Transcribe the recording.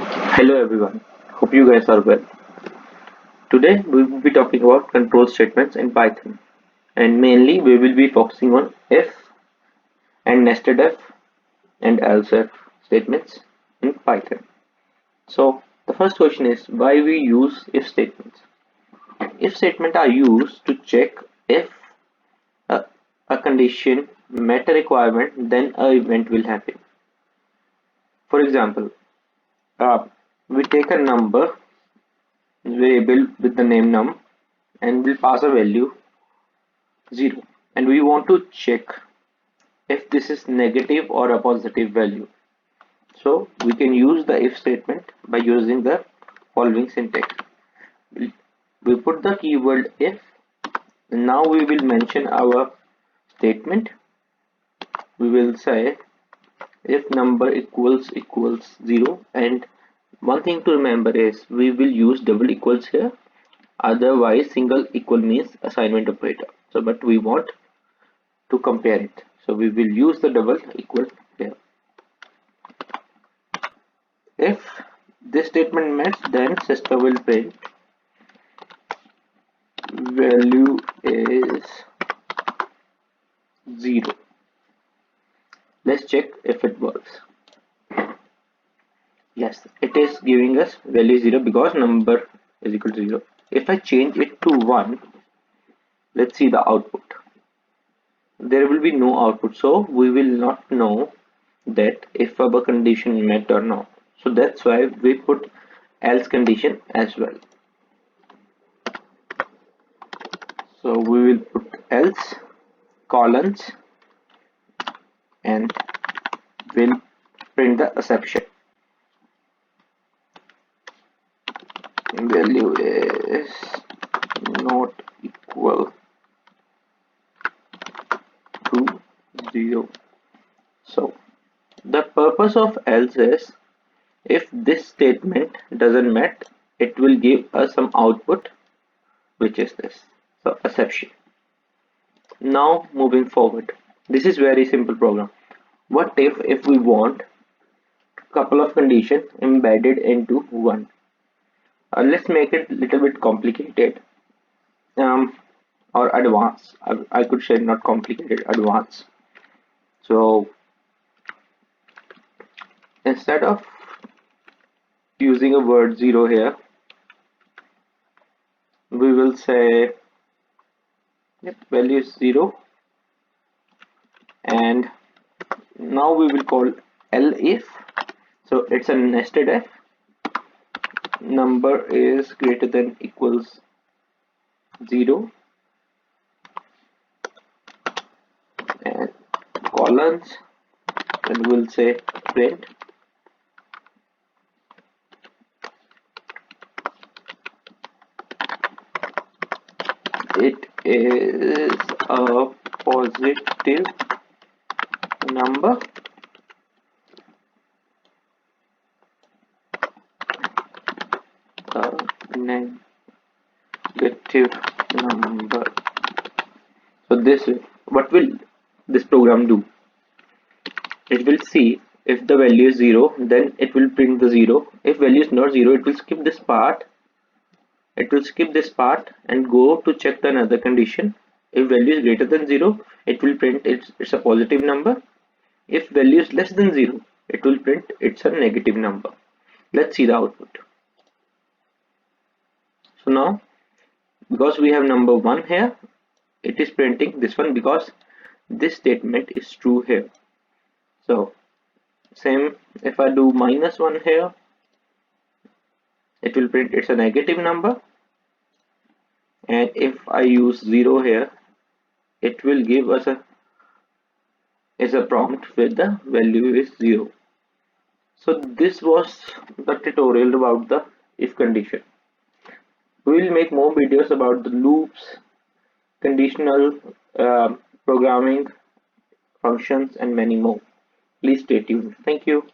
Hello everyone, hope you guys are well. Today we will be talking about control statements in Python, and mainly we will be focusing on if and nested if and else if statements in Python. So the first question is why we use if statements. If statements are used to check if a, a condition met a requirement, then an event will happen. For example, uh, we take a number variable with the name num and we'll pass a value 0, and we want to check if this is negative or a positive value. So we can use the if statement by using the following syntax. We put the keyword if, and now we will mention our statement. We will say if number equals 0, and one thing to remember is we will use double equals here, otherwise single equal means assignment operator. So but we want to compare it, so we will use the double equal here. If this statement met, then system will print value is 0. Let's check if it works. Yes, it is giving us value 0 because number is equal to 0. If I change it to 1, let's see the output. There will be no output, so we will not know that if our condition met or not. So that's why we put else condition as well. So we will put else colons and will print the exception. Value is not equal to 0. So the purpose of else is if this statement doesn't met, it will give us some output, which is this. So exception. Now moving forward, this is very simple program. What if we want couple of conditions embedded into one? Let's make it a little bit complicated, or advanced. I could say not complicated, advanced. So instead of using a word 0 here, we will say value is 0, and now we will call elif. So it's a nested if. Number is greater than equals 0, and colons, and we'll say print it is a positive number a negative number. So this what will this program do? It will see if the value is 0, then it will print the 0. If value is not 0, it will skip this part. It will skip this part and go to check the another condition. If value is greater than 0, it will print it's a positive number. If value is less than 0, it will print it's a negative number. Let's see the output. So now, because we have number 1 here, it is printing this one because this statement is true here. So same, if I do -1 here, it will print it's a negative number, and if I use 0 here, it will give us a prompt where the value is 0. So this was the tutorial about the if condition. We will make more videos about the loops, conditional programming, functions, and many more. Please stay tuned. Thank you.